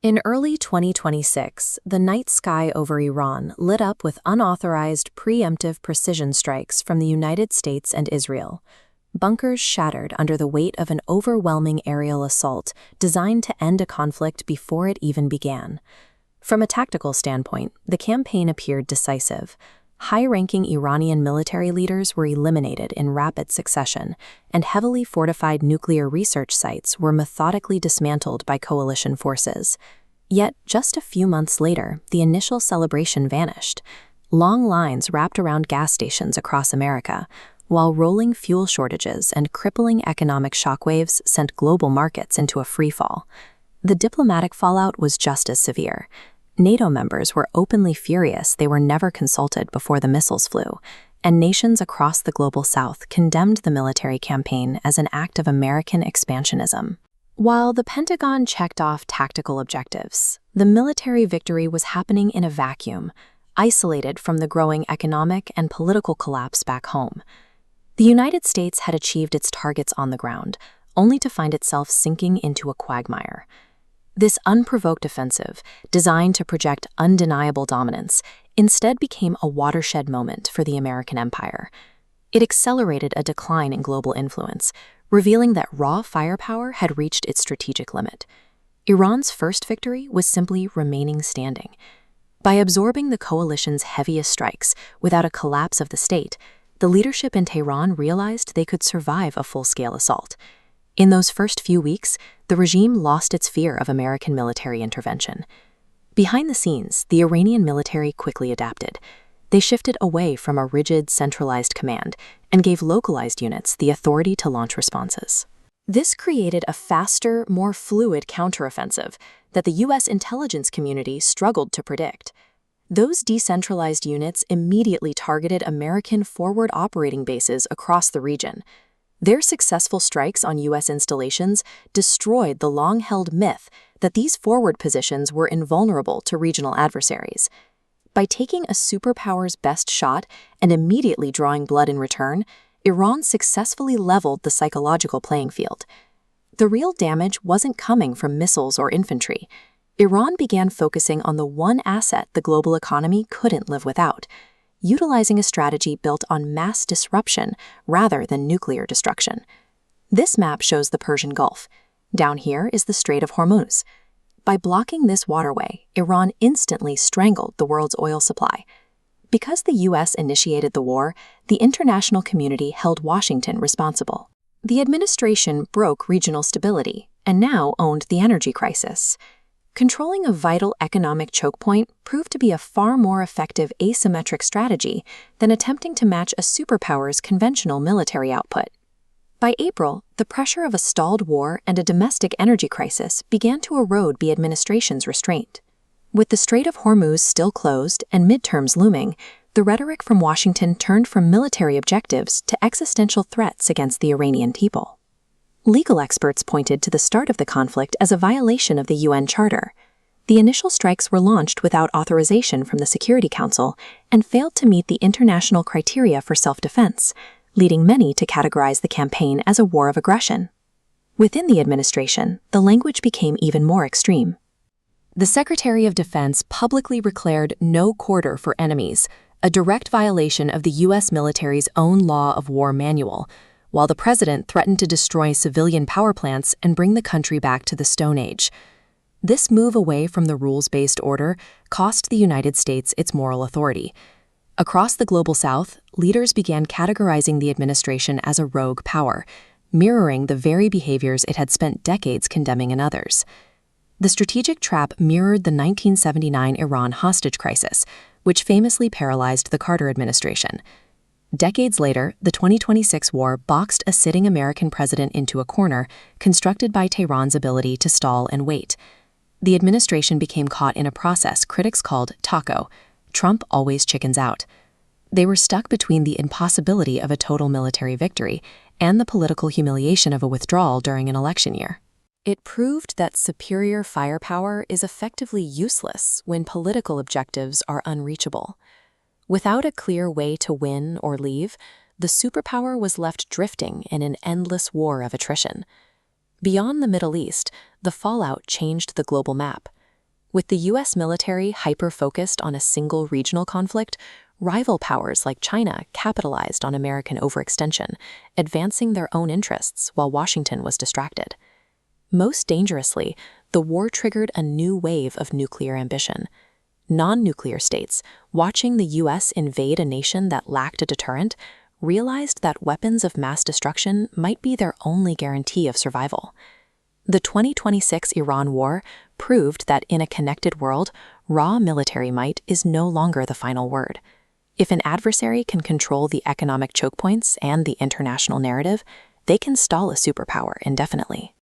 In early 2026, the night sky over Iran lit up with unauthorized preemptive precision strikes from the United States and Israel. Bunkers shattered under the weight of an overwhelming aerial assault designed to end a conflict before it even began. From a tactical standpoint, the campaign appeared decisive. High-ranking Iranian military leaders were eliminated in rapid succession, and heavily fortified nuclear research sites were methodically dismantled by coalition forces. Yet, just a few months later, the initial celebration vanished. Long lines wrapped around gas stations across America, while rolling fuel shortages and crippling economic shockwaves sent global markets into a freefall. The diplomatic fallout was just as severe. NATO members were openly furious they were never consulted before the missiles flew, and nations across the global south condemned the military campaign as an act of American expansionism. While the Pentagon checked off tactical objectives, the military victory was happening in a vacuum, isolated from the growing economic and political collapse back home. The United States had achieved its targets on the ground, only to find itself sinking into a quagmire. This unprovoked offensive, designed to project undeniable dominance, instead became a watershed moment for the American empire. It accelerated a decline in global influence, revealing that raw firepower had reached its strategic limit. Iran's first victory was simply remaining standing. By absorbing the coalition's heaviest strikes without a collapse of the state, the leadership in Tehran realized they could survive a full-scale assault. In those first few weeks, the regime lost its fear of American military intervention. Behind the scenes, the Iranian military quickly adapted. They shifted away from a rigid, centralized command and gave localized units the authority to launch responses. This created a faster, more fluid counteroffensive that the U.S. intelligence community struggled to predict. Those decentralized units immediately targeted American forward operating bases across the region. Their successful strikes on U.S. installations destroyed the long-held myth that these forward positions were invulnerable to regional adversaries. By taking a superpower's best shot and immediately drawing blood in return, Iran successfully leveled the psychological playing field. The real damage wasn't coming from missiles or infantry. Iran began focusing on the one asset the global economy couldn't live without, utilizing a strategy built on mass disruption rather than nuclear destruction. This map shows the Persian Gulf. Down here is the Strait of Hormuz. By blocking this waterway, Iran instantly strangled the world's oil supply. Because the U.S. initiated the war, the international community held Washington responsible. The administration broke regional stability and now owned the energy crisis. Controlling a vital economic choke point proved to be a far more effective asymmetric strategy than attempting to match a superpower's conventional military output. By April, the pressure of a stalled war and a domestic energy crisis began to erode the administration's restraint. With the Strait of Hormuz still closed and midterms looming, the rhetoric from Washington turned from military objectives to existential threats against the Iranian people. Legal experts pointed to the start of the conflict as a violation of the UN Charter. The initial strikes were launched without authorization from the Security Council and failed to meet the international criteria for self-defense, leading many to categorize the campaign as a war of aggression. Within the administration, the language became even more extreme. The Secretary of Defense publicly declared no quarter for enemies, a direct violation of the U.S. military's own law of war manual, while the president threatened to destroy civilian power plants and bring the country back to the Stone Age. This move away from the rules-based order cost the United States its moral authority. Across the global south, leaders began categorizing the administration as a rogue power, mirroring the very behaviors it had spent decades condemning in others. The strategic trap mirrored the 1979 Iran hostage crisis, which famously paralyzed the Carter administration. Decades later, the 2026 war boxed a sitting American president into a corner, constructed by Tehran's ability to stall and wait. The administration became caught in a process critics called taco. Trump always chickens out. They were stuck between the impossibility of a total military victory and the political humiliation of a withdrawal during an election year. It proved that superior firepower is effectively useless when political objectives are unreachable. Without a clear way to win or leave, the superpower was left drifting in an endless war of attrition. Beyond the Middle East, the fallout changed the global map. With the U.S. military hyper-focused on a single regional conflict, rival powers like China capitalized on American overextension, advancing their own interests while Washington was distracted. Most dangerously, the war triggered a new wave of nuclear ambition. Non-nuclear states, watching the U.S. invade a nation that lacked a deterrent, realized that weapons of mass destruction might be their only guarantee of survival. The 2026 Iran war proved that in a connected world, raw military might is no longer the final word. If an adversary can control the economic choke points and the international narrative, they can stall a superpower indefinitely.